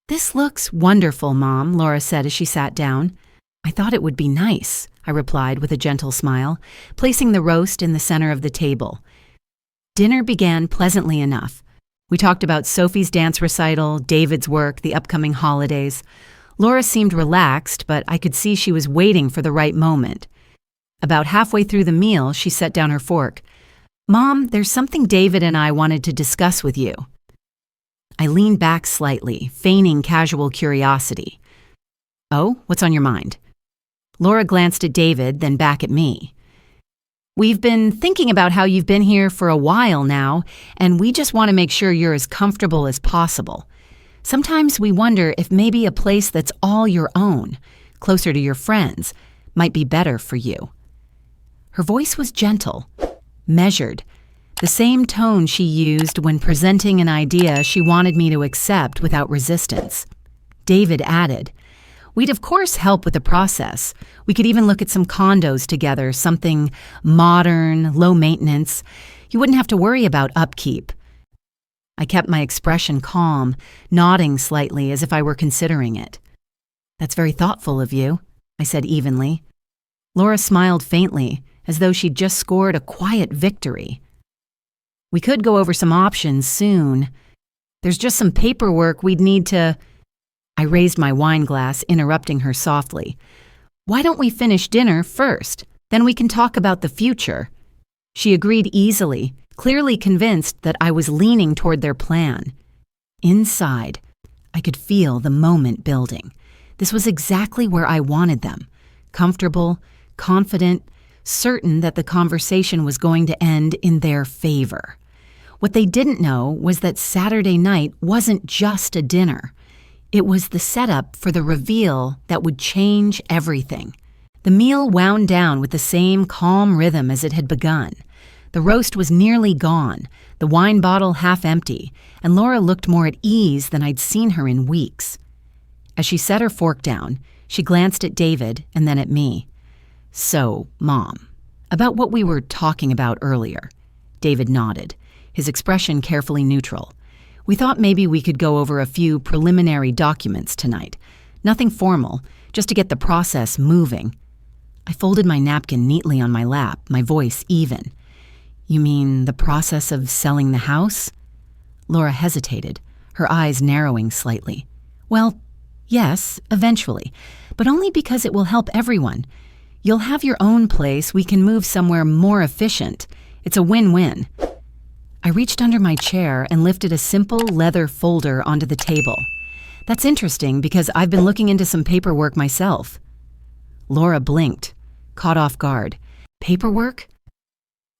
"This looks wonderful, Mom," Laura said as she sat down. "I thought it would be nice," I replied with a gentle smile, placing the roast in the center of the table. Dinner began pleasantly enough. We talked about Sophie's dance recital, David's work, the upcoming holidays. Laura seemed relaxed, but I could see she was waiting for the right moment. About halfway through the meal, she set down her fork. "Mom, there's something David and I wanted to discuss with you." I leaned back slightly, feigning casual curiosity. "Oh, what's on your mind?" Laura glanced at David, then back at me. "We've been thinking about how you've been here for a while now, and we just want to make sure you're as comfortable as possible. Sometimes we wonder if maybe a place that's all your own, closer to your friends, might be better for you." Her voice was gentle, measured, the same tone she used when presenting an idea she wanted me to accept without resistance. David added, "We'd of course help with the process. We could even look at some condos together, something modern, low maintenance. You wouldn't have to worry about upkeep." I kept my expression calm, nodding slightly as if I were considering it. "That's very thoughtful of you," I said evenly. Laura smiled faintly, as though she'd just scored a quiet victory. "We could go over some options soon. There's just some paperwork we'd need to—" I raised my wine glass, interrupting her softly. "Why don't we finish dinner first? Then we can talk about the future." She agreed easily, clearly convinced that I was leaning toward their plan. Inside, I could feel the moment building. This was exactly where I wanted them. Comfortable, confident, certain that the conversation was going to end in their favor. What they didn't know was that Saturday night wasn't just a dinner. It was the setup for the reveal that would change everything. The meal wound down with the same calm rhythm as it had begun. The roast was nearly gone, the wine bottle half empty, and Laura looked more at ease than I'd seen her in weeks. As she set her fork down, she glanced at David and then at me. "So, Mom, about what we were talking about earlier." David nodded, his expression carefully neutral. "We thought maybe we could go over a few preliminary documents tonight. Nothing formal, just to get the process moving. I folded my napkin neatly on my lap, my voice even. You mean the process of selling the house? Laura hesitated, her eyes narrowing slightly. Well, yes, eventually, but only because it will help everyone. You'll have your own place, we can move somewhere more efficient. It's a win-win. I reached under my chair and lifted a simple leather folder onto the table. That's interesting because I've been looking into some paperwork myself. Laura blinked, caught off guard. Paperwork?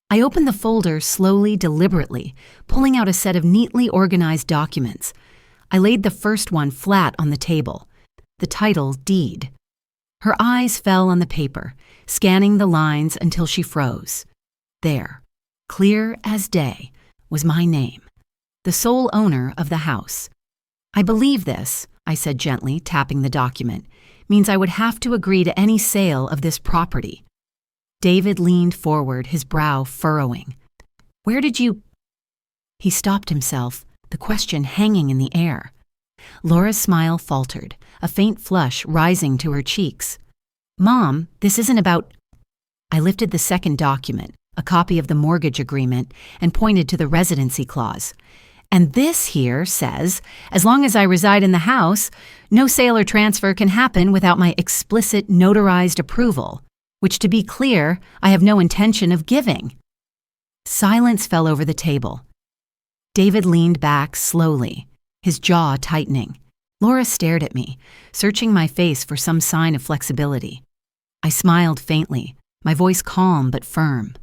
I opened the folder slowly, deliberately, pulling out a set of neatly organized documents. I laid the first one flat on the table. The title, Deed. Her eyes fell on the paper, scanning the lines until she froze. There, clear as day, was my name, the sole owner of the house. I believe this, I said gently, tapping the document, means I would have to agree to any sale of this property. David leaned forward, his brow furrowing. Where did you... He stopped himself, the question hanging in the air. Laura's smile faltered, a faint flush rising to her cheeks. Mom, this isn't about... I lifted the second document, a copy of the mortgage agreement, and pointed to the residency clause. And this here says, as long as I reside in the house, no sale or transfer can happen without my explicit notarized approval, which, to be clear, I have no intention of giving. Silence fell over the table. David leaned back slowly, his jaw tightening. Laura stared at me, searching my face for some sign of flexibility. I smiled faintly, my voice calm but firm.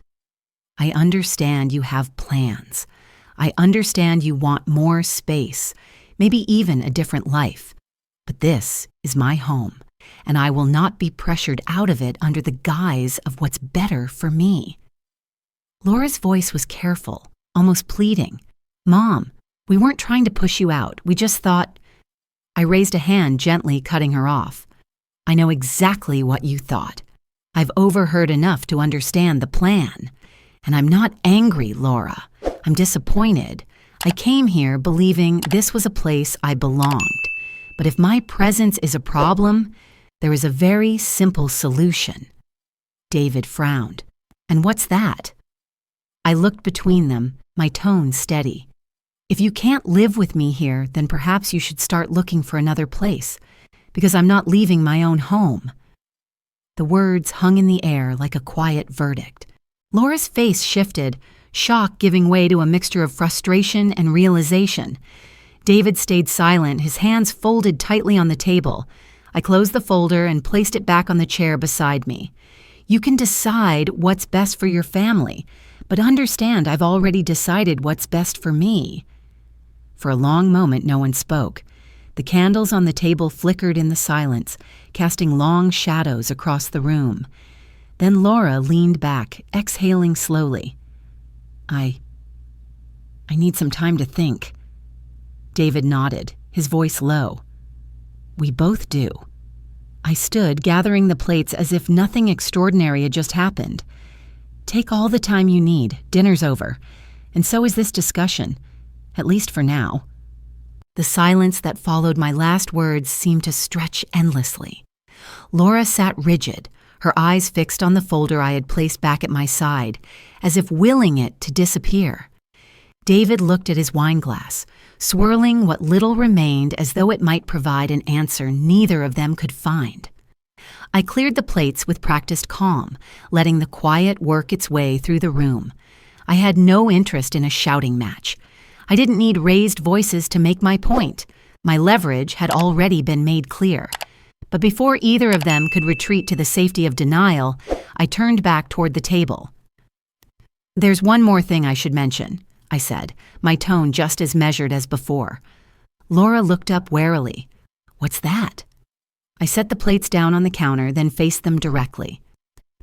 I understand you have plans. I understand you want more space, maybe even a different life. But this is my home, and I will not be pressured out of it under the guise of what's better for me. Laura's voice was careful, almost pleading. Mom, we weren't trying to push you out. We just thought... I raised a hand, gently cutting her off. I know exactly what you thought. I've overheard enough to understand the plan. And I'm not angry, Laura. I'm disappointed. I came here believing this was a place I belonged. But if my presence is a problem, there is a very simple solution. David frowned. And what's that? I looked between them, my tone steady. If you can't live with me here, then perhaps you should start looking for another place, because I'm not leaving my own home. The words hung in the air like a quiet verdict. Laura's face shifted, shock giving way to a mixture of frustration and realization. David stayed silent, his hands folded tightly on the table. I closed the folder and placed it back on the chair beside me. You can decide what's best for your family, but understand I've already decided what's best for me. For a long moment, no one spoke. The candles on the table flickered in the silence, casting long shadows across the room. Then Laura leaned back, exhaling slowly. I need some time to think. David nodded, his voice low. We both do. I stood, gathering the plates as if nothing extraordinary had just happened. Take all the time you need. Dinner's over. And so is this discussion. At least for now. The silence that followed my last words seemed to stretch endlessly. Laura sat rigid, her eyes fixed on the folder I had placed back at my side, as if willing it to disappear. David looked at his wine glass, swirling what little remained as though it might provide an answer neither of them could find. I cleared the plates with practiced calm, letting the quiet work its way through the room. I had no interest in a shouting match. I didn't need raised voices to make my point. My leverage had already been made clear. But before either of them could retreat to the safety of denial, I turned back toward the table. There's one more thing I should mention, I said, my tone just as measured as before. Laura looked up warily. What's that? I set the plates down on the counter, then faced them directly.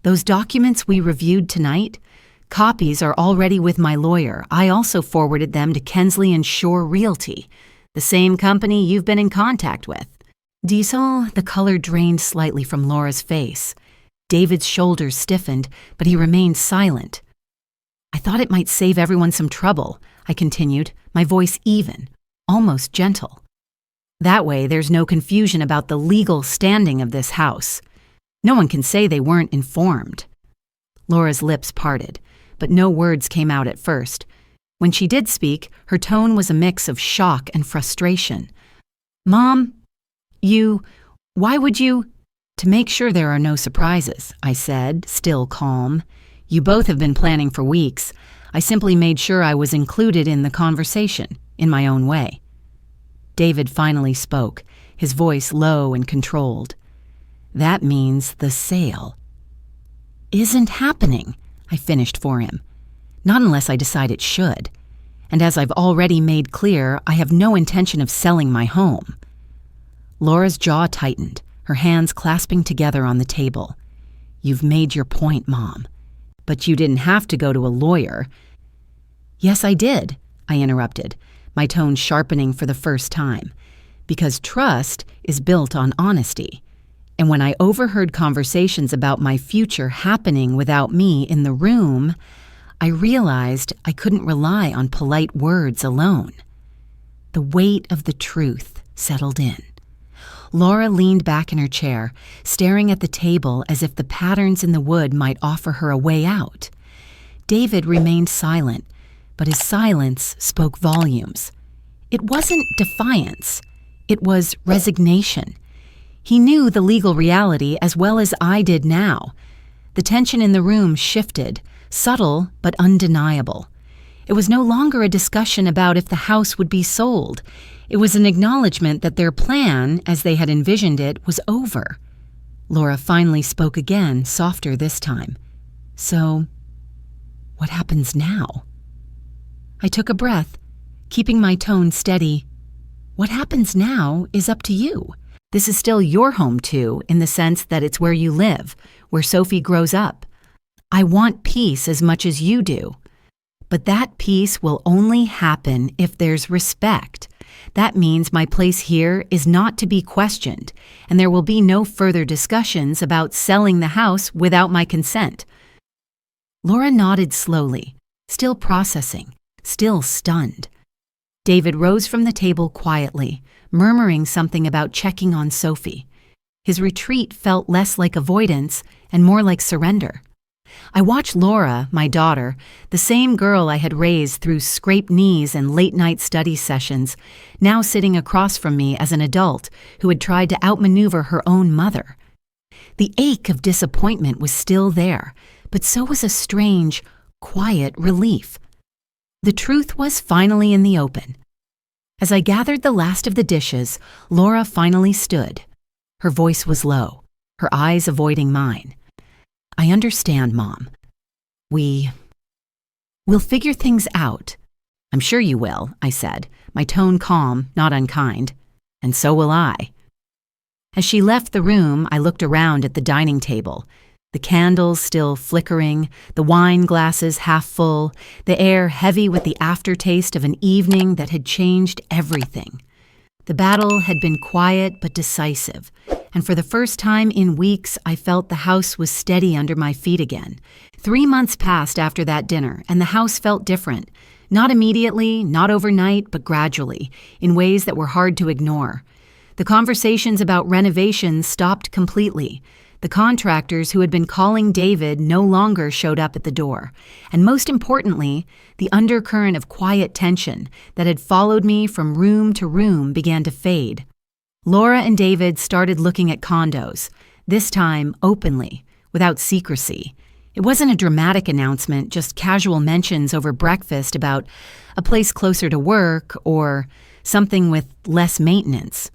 Those documents we reviewed tonight? Copies are already with my lawyer. I also forwarded them to Kensley and Shore Realty, the same company you've been in contact with. Diesel, the color drained slightly from Laura's face. David's shoulders stiffened, but he remained silent. I thought it might save everyone some trouble, I continued, my voice even, almost gentle. That way, there's no confusion about the legal standing of this house. No one can say they weren't informed." Laura's lips parted, but no words came out at first. When she did speak, her tone was a mix of shock and frustration. "Mom, why would you—" "To make sure there are no surprises," I said, still calm. "You both have been planning for weeks. I simply made sure I was included in the conversation, in my own way." David finally spoke, his voice low and controlled. "That means the sale isn't happening," I finished for him. "Not unless I decide it should. And as I've already made clear, I have no intention of selling my home." Laura's jaw tightened, her hands clasping together on the table. "You've made your point, Mom. But you didn't have to go to a lawyer." "Yes, I did," I interrupted, my tone sharpening for the first time. "Because trust is built on honesty. And when I overheard conversations about my future happening without me in the room, I realized I couldn't rely on polite words alone." The weight of the truth settled in. Laura leaned back in her chair, staring at the table as if the patterns in the wood might offer her a way out. David remained silent, but his silence spoke volumes. It wasn't defiance. It was resignation. He knew the legal reality as well as I did now. The tension in the room shifted, subtle but undeniable. It was no longer a discussion about if the house would be sold. It was an acknowledgement that their plan, as they had envisioned it, was over. Laura finally spoke again, softer this time. "So, what happens now?" I took a breath, keeping my tone steady. "What happens now is up to you. This is still your home too, in the sense that it's where you live, where Sophie grows up. I want peace as much as you do. But that peace will only happen if there's respect. That means my place here is not to be questioned, and there will be no further discussions about selling the house without my consent." Laura nodded slowly, still processing, still stunned. David rose from the table quietly, murmuring something about checking on Sophie. His retreat felt less like avoidance and more like surrender. I watched Laura, my daughter, the same girl I had raised through scraped knees and late-night study sessions, now sitting across from me as an adult who had tried to outmaneuver her own mother. The ache of disappointment was still there, but so was a strange, quiet relief. The truth was finally in the open. As I gathered the last of the dishes, Laura finally stood. Her voice was low, her eyes avoiding mine. "I understand, Mom. We'll figure things out." "I'm sure you will," I said, my tone calm, not unkind. "And so will I." As she left the room, I looked around at the dining table. The candles still flickering, the wine glasses half full, the air heavy with the aftertaste of an evening that had changed everything. The battle had been quiet but decisive, and for the first time in weeks, I felt the house was steady under my feet again. 3 months passed after that dinner, and the house felt different. Not immediately, not overnight, but gradually, in ways that were hard to ignore. The conversations about renovations stopped completely. The contractors who had been calling David no longer showed up at the door. And most importantly, the undercurrent of quiet tension that had followed me from room to room began to fade. Laura and David started looking at condos, this time openly, without secrecy. It wasn't a dramatic announcement, just casual mentions over breakfast about a place closer to work or something with less maintenance.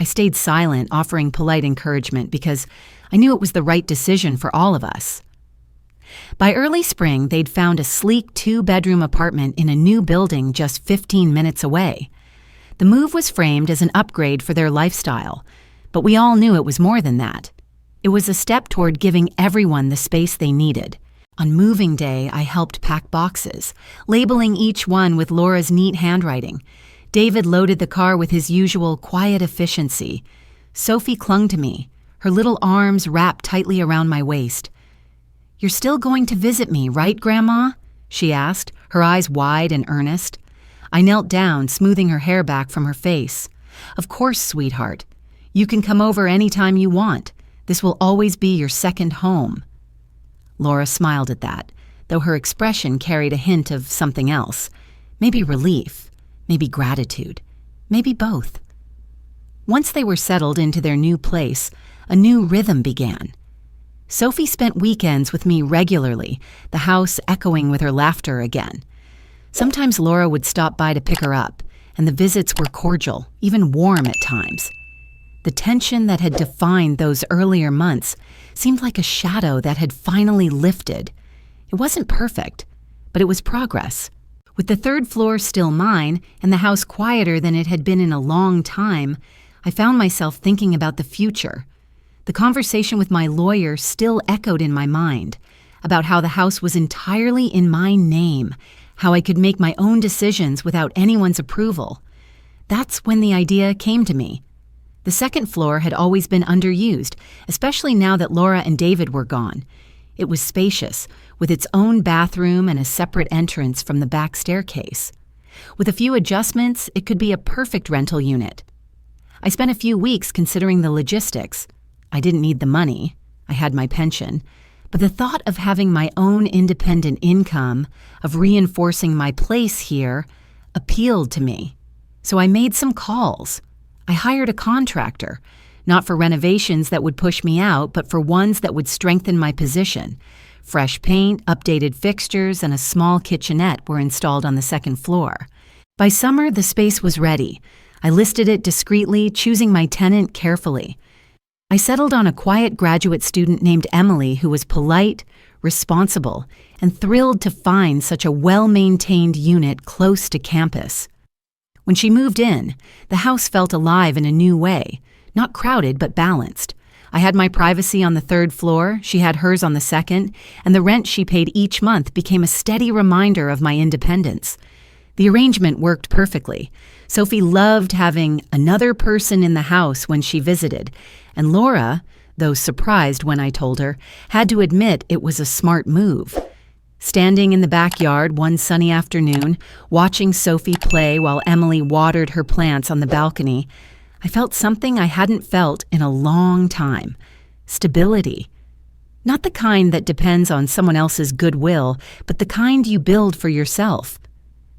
I stayed silent, offering polite encouragement because I knew it was the right decision for all of us. By early spring, they'd found a sleek 2-bedroom apartment in a new building just 15 minutes away. The move was framed as an upgrade for their lifestyle, but we all knew it was more than that. It was a step toward giving everyone the space they needed. On moving day, I helped pack boxes, labeling each one with Laura's neat handwriting. David loaded the car with his usual quiet efficiency. Sophie clung to me, her little arms wrapped tightly around my waist. "You're still going to visit me, right, Grandma?" she asked, her eyes wide and earnest. I knelt down, smoothing her hair back from her face. "Of course, sweetheart. You can come over anytime you want. This will always be your second home." Laura smiled at that, though her expression carried a hint of something else. Maybe relief, maybe gratitude, maybe both. Once they were settled into their new place, a new rhythm began. Sophie spent weekends with me regularly, the house echoing with her laughter again. Sometimes Laura would stop by to pick her up, and the visits were cordial, even warm at times. The tension that had defined those earlier months seemed like a shadow that had finally lifted. It wasn't perfect, but it was progress. With the third floor still mine and the house quieter than it had been in a long time, I found myself thinking about the future. The conversation with my lawyer still echoed in my mind, about how the house was entirely in my name, how I could make my own decisions without anyone's approval. That's when the idea came to me. The second floor had always been underused, especially now that Laura and David were gone. It was spacious, with its own bathroom and a separate entrance from the back staircase. With a few adjustments, it could be a perfect rental unit. I spent a few weeks considering the logistics. I didn't need the money. I had my pension. But the thought of having my own independent income, of reinforcing my place here, appealed to me. So I made some calls. I hired a contractor, not for renovations that would push me out, but for ones that would strengthen my position. Fresh paint, updated fixtures, and a small kitchenette were installed on the second floor. By summer, the space was ready. I listed it discreetly, choosing my tenant carefully. I settled on a quiet graduate student named Emily who was polite, responsible, and thrilled to find such a well-maintained unit close to campus. When she moved in, the house felt alive in a new way, not crowded but balanced. I had my privacy on the third floor, she had hers on the second, and the rent she paid each month became a steady reminder of my independence. The arrangement worked perfectly. Sophie loved having another person in the house when she visited, and Laura, though surprised when I told her, had to admit it was a smart move. Standing in the backyard one sunny afternoon, watching Sophie play while Emily watered her plants on the balcony, I felt something I hadn't felt in a long time: stability. Not the kind that depends on someone else's goodwill, but the kind you build for yourself.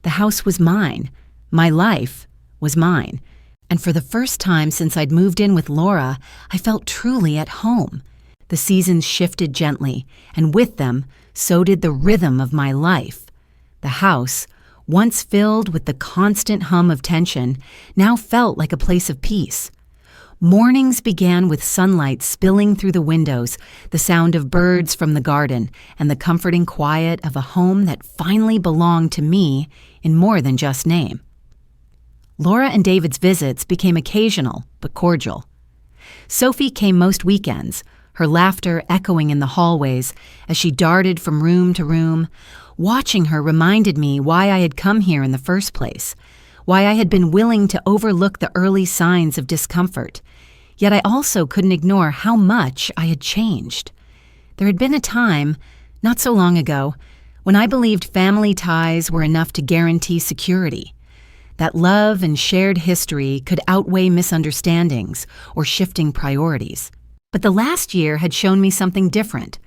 The house was mine. My life was mine. And for the first time since I'd moved in with Laura, I felt truly at home. The seasons shifted gently, and with them, so did the rhythm of my life. The house, once filled with the constant hum of tension, now felt like a place of peace. Mornings began with sunlight spilling through the windows, the sound of birds from the garden, and the comforting quiet of a home that finally belonged to me in more than just name. Laura and David's visits became occasional but cordial. Sophie came most weekends, her laughter echoing in the hallways as she darted from room to room. Watching her reminded me why I had come here in the first place, why I had been willing to overlook the early signs of discomfort. Yet I also couldn't ignore how much I had changed. There had been a time, not so long ago, when I believed family ties were enough to guarantee security, that love and shared history could outweigh misunderstandings or shifting priorities. But the last year had shown me something different.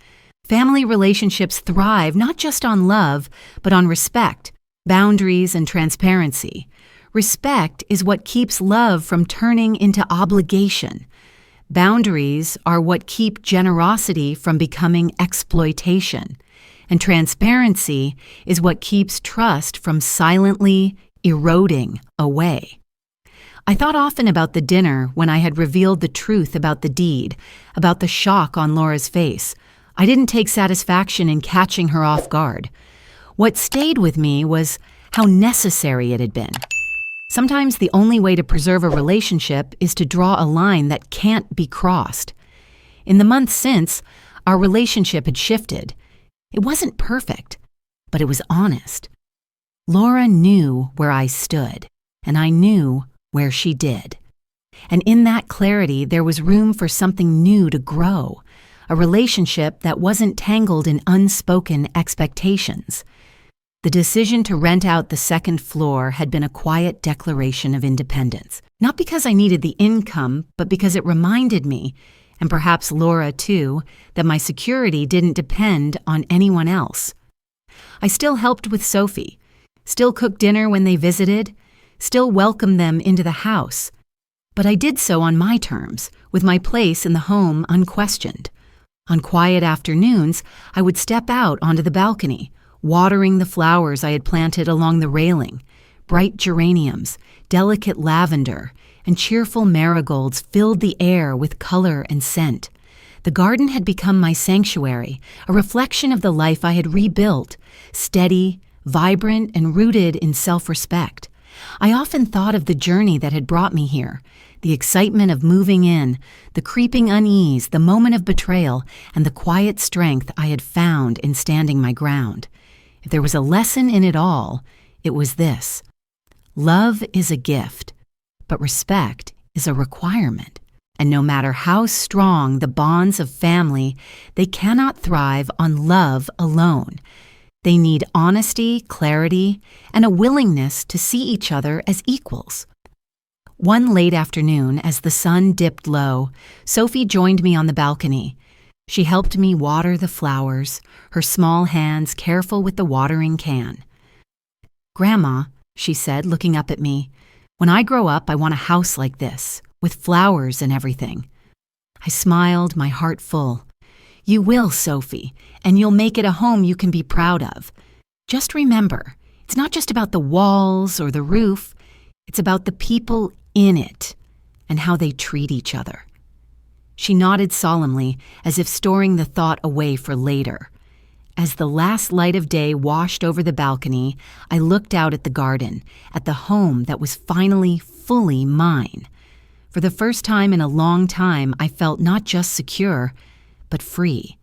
Family relationships thrive not just on love, but on respect, boundaries, and transparency. Respect is what keeps love from turning into obligation. Boundaries are what keep generosity from becoming exploitation. And transparency is what keeps trust from silently eroding away. I thought often about the dinner when I had revealed the truth about the deed, about the shock on Laura's face. I didn't take satisfaction in catching her off guard. What stayed with me was how necessary it had been. Sometimes the only way to preserve a relationship is to draw a line that can't be crossed. In the months since, our relationship had shifted. It wasn't perfect, but it was honest. Laura knew where I stood, and I knew where she did. And in that clarity, there was room for something new to grow, a relationship that wasn't tangled in unspoken expectations. The decision to rent out the second floor had been a quiet declaration of independence. Not because I needed the income, but because it reminded me, and perhaps Laura too, that my security didn't depend on anyone else. I still helped with Sophie, still cooked dinner when they visited, still welcomed them into the house. But I did so on my terms, with my place in the home unquestioned. On quiet afternoons, I would step out onto the balcony, watering the flowers I had planted along the railing. Bright geraniums, delicate lavender, and cheerful marigolds filled the air with color and scent. The garden had become my sanctuary, a reflection of the life I had rebuilt, steady, vibrant, and rooted in self-respect. I often thought of the journey that had brought me here, the excitement of moving in, the creeping unease, the moment of betrayal, and the quiet strength I had found in standing my ground. If there was a lesson in it all, it was this: love is a gift, but respect is a requirement. And no matter how strong the bonds of family, they cannot thrive on love alone. They need honesty, clarity, and a willingness to see each other as equals. One late afternoon, as the sun dipped low, Sophie joined me on the balcony. She helped me water the flowers, her small hands careful with the watering can. "Grandma," she said, looking up at me, "when I grow up, I want a house like this, with flowers and everything." I smiled, my heart full. "You will, Sophie, and you'll make it a home you can be proud of. Just remember, it's not just about the walls or the roof, it's about the people in it and how they treat each other." She nodded solemnly, as if storing the thought away for later. As the last light of day washed over the balcony, I looked out at the garden, at the home that was finally fully mine. For the first time in a long time, I felt not just secure, but free.